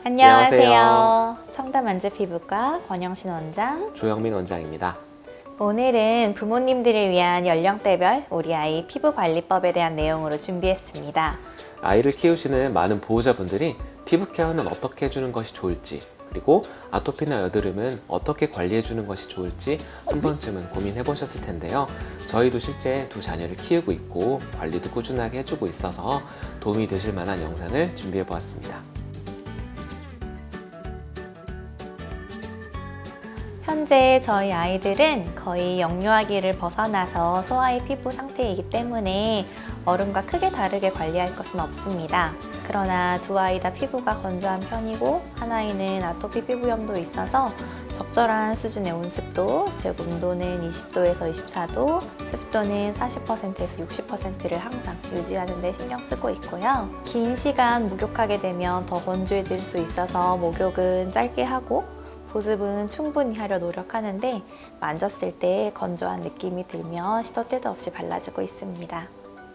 안녕하세요. 청담만즈피부과 권영신 원장, 조영민 원장입니다. 오늘은 부모님들을 위한 연령대별 우리 아이 피부관리법에 대한 내용으로 준비했습니다. 아이를 키우시는 많은 보호자분들이 피부 케어는 어떻게 해주는 것이 좋을지, 그리고 아토피나 여드름은 어떻게 관리해주는 것이 좋을지 한 번쯤은 고민해 보셨을 텐데요. 저희도 실제 두 자녀를 키우고 있고 관리도 꾸준하게 해주고 있어서 도움이 되실 만한 영상을 준비해 보았습니다. 현재 저희 아이들은 거의 영유아기를 벗어나서 소아의 피부 상태이기 때문에 어른과 크게 다르게 관리할 것은 없습니다. 그러나 두 아이 다 피부가 건조한 편이고 한 아이는 아토피 피부염도 있어서 적절한 수준의 온습도, 즉 온도는 20도에서 24도, 습도는 40%에서 60%를 항상 유지하는 데 신경 쓰고 있고요. 긴 시간 목욕하게 되면 더 건조해질 수 있어서 목욕은 짧게 하고 보습은 충분히 하려 노력하는데 만졌을 때 건조한 느낌이 들면 시도 때도 없이 발라주고 있습니다.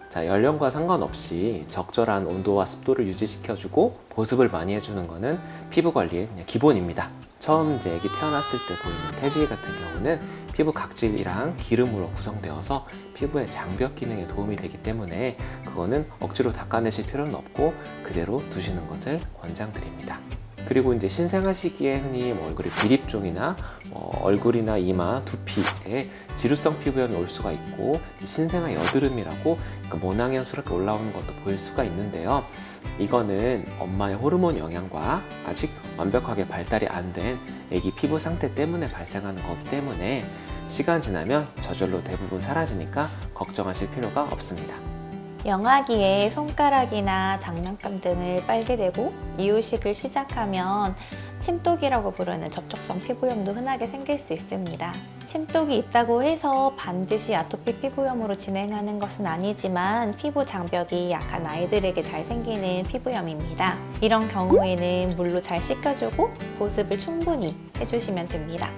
자, 연령과 상관없이 적절한 온도와 습도를 유지시켜주고 보습을 많이 해주는 것은 피부 관리의 그냥 기본입니다. 처음 이제 아기 태어났을 때 보이는 태지 같은 경우는 피부 각질이랑 기름으로 구성되어서 피부의 장벽 기능에 도움이 되기 때문에 그거는 억지로 닦아내실 필요는 없고 그대로 두시는 것을 권장드립니다. 그리고 이제 신생아 시기에 흔히 얼굴에 비립종이나 얼굴이나 이마, 두피에 지루성 피부염이 올 수가 있고 신생아 여드름이라고 모낭형스럽게 올라오는 것도 보일 수가 있는데요. 이거는 엄마의 호르몬 영향과 아직 완벽하게 발달이 안 된 아기 피부 상태 때문에 발생하는 거기 때문에 시간 지나면 저절로 대부분 사라지니까 걱정하실 필요가 없습니다. 영아기에 손가락이나 장난감 등을 빨게 되고 이유식을 시작하면 침독이라고 부르는 접촉성 피부염도 흔하게 생길 수 있습니다. 침독이 있다고 해서 반드시 아토피 피부염으로 진행하는 것은 아니지만 피부 장벽이 약한 아이들에게 잘 생기는 피부염입니다. 이런 경우에는 물로 잘 씻겨주고 보습을 충분히 해주시면 됩니다.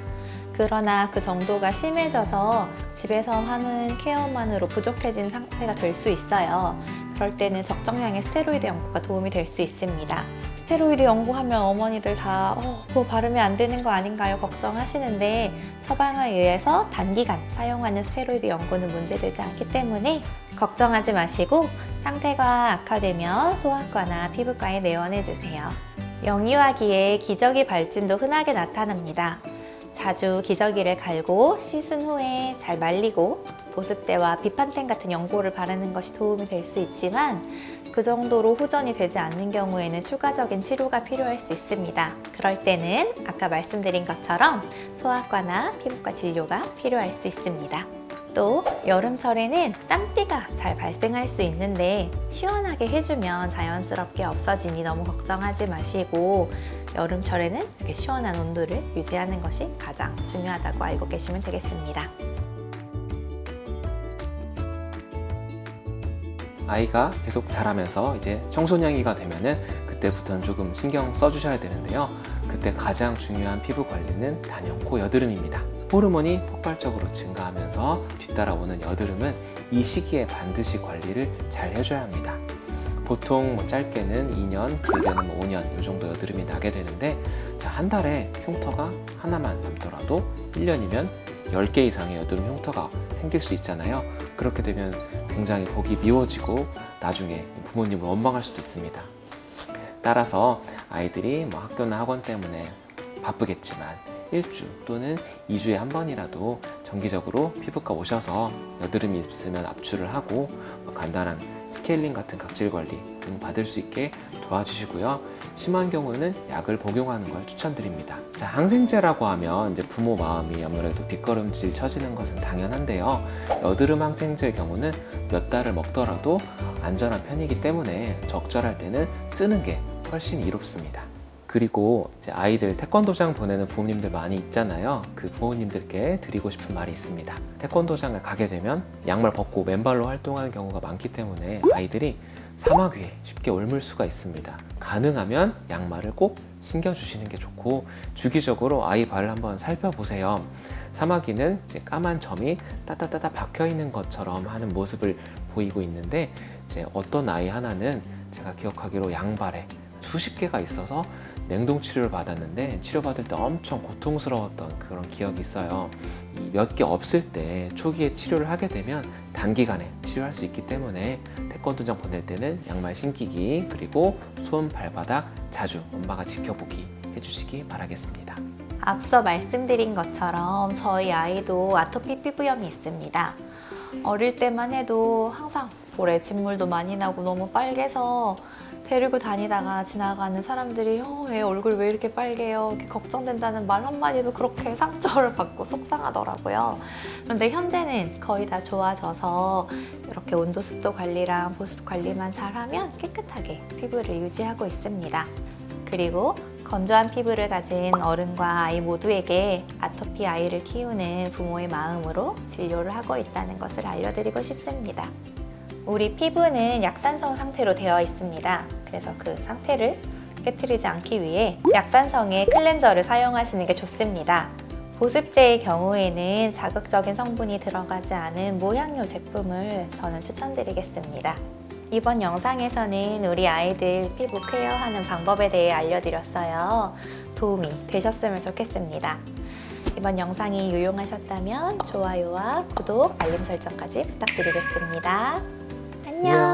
그러나 그 정도가 심해져서 집에서 하는 케어만으로 부족해진 상태가 될 수 있어요. 그럴 때는 적정량의 스테로이드 연고가 도움이 될 수 있습니다. 스테로이드 연고하면 어머니들 다 그거 바르면 안 되는 거 아닌가요? 걱정하시는데 처방에 의해서 단기간 사용하는 스테로이드 연고는 문제되지 않기 때문에 걱정하지 마시고 상태가 악화되면 소아과나 피부과에 내원해주세요. 영유아기에 기저귀 발진도 흔하게 나타납니다. 자주 기저귀를 갈고 씻은 후에 잘 말리고 보습제와 비판템 같은 연고를 바르는 것이 도움이 될 수 있지만 그 정도로 호전이 되지 않는 경우에는 추가적인 치료가 필요할 수 있습니다. 그럴 때는 아까 말씀드린 것처럼 소아과나 피부과 진료가 필요할 수 있습니다. 또 여름철에는 땀띠가 잘 발생할 수 있는데 시원하게 해주면 자연스럽게 없어지니 너무 걱정하지 마시고 여름철에는 이렇게 시원한 온도를 유지하는 것이 가장 중요하다고 알고 계시면 되겠습니다. 아이가 계속 자라면서 이제 청소년기가 되면은 그때부터는 조금 신경 써주셔야 되는데요. 그때 가장 중요한 피부 관리는 단연코 여드름입니다. 호르몬이 폭발적으로 증가하면서 뒤따라오는 여드름은 이 시기에 반드시 관리를 잘 해줘야 합니다. 보통 짧게는 2년, 길게는 5년 이 정도 여드름이 나게 되는데 한 달에 흉터가 하나만 남더라도 1년이면 10개 이상의 여드름 흉터가 생길 수 있잖아요. 그렇게 되면 굉장히 보기 미워지고 나중에 부모님을 원망할 수도 있습니다. 따라서 아이들이 학교나 학원 때문에 바쁘겠지만 1주 또는 2주에 한 번이라도 정기적으로 피부과 오셔서 여드름이 있으면 압출을 하고 간단한 스케일링 같은 각질 관리 등 받을 수 있게 도와주시고요. 심한 경우는 약을 복용하는 걸 추천드립니다. 자, 항생제라고 하면 이제 부모 마음이 아무래도 뒷걸음질 쳐지는 것은 당연한데요. 여드름 항생제의 경우는 몇 달을 먹더라도 안전한 편이기 때문에 적절할 때는 쓰는 게 훨씬 이롭습니다. 그리고 이제 아이들 태권도장 보내는 부모님들 많이 있잖아요. 그 부모님들께 드리고 싶은 말이 있습니다. 태권도장을 가게 되면 양말 벗고 맨발로 활동하는 경우가 많기 때문에 아이들이 사막 위에 쉽게 옮을 수가 있습니다. 가능하면 양말을 꼭 신겨주시는 게 좋고 주기적으로 아이 발을 한번 살펴보세요. 사마귀는 이제 까만 점이 따따따따 박혀 있는 것처럼 하는 모습을 보이고 있는데 이제 어떤 아이 하나는 제가 기억하기로 양발에 수십 개가 있어서 냉동 치료를 받았는데 치료받을 때 엄청 고통스러웠던 그런 기억이 있어요. 몇 개 없을 때 초기에 치료를 하게 되면 단기간에 치료할 수 있기 때문에 태권도장 보낼 때는 양말 신기기 그리고 손 발바닥 자주 엄마가 지켜보기 해주시기 바라겠습니다. 앞서 말씀드린 것처럼 저희 아이도 아토피 피부염이 있습니다. 어릴 때만 해도 항상 볼에 진물도 많이 나고 너무 빨개서 데리고 다니다가 지나가는 사람들이 애 얼굴 왜 이렇게 빨개요? 이렇게 걱정된다는 말 한마디도 그렇게 상처를 받고 속상하더라고요. 그런데 현재는 거의 다 좋아져서 이렇게 온도 습도 관리랑 보습 관리만 잘하면 깨끗하게 피부를 유지하고 있습니다. 그리고 건조한 피부를 가진 어른과 아이 모두에게 아토피 아이를 키우는 부모의 마음으로 진료를 하고 있다는 것을 알려드리고 싶습니다. 우리 피부는 약산성 상태로 되어 있습니다. 그래서 그 상태를 깨트리지 않기 위해 약산성의 클렌저를 사용하시는 게 좋습니다. 보습제의 경우에는 자극적인 성분이 들어가지 않은 무향료 제품을 저는 추천드리겠습니다. 이번 영상에서는 우리 아이들 피부 케어하는 방법에 대해 알려드렸어요. 도움이 되셨으면 좋겠습니다. 이번 영상이 유용하셨다면 좋아요와 구독, 알림 설정까지 부탁드리겠습니다. 안녕!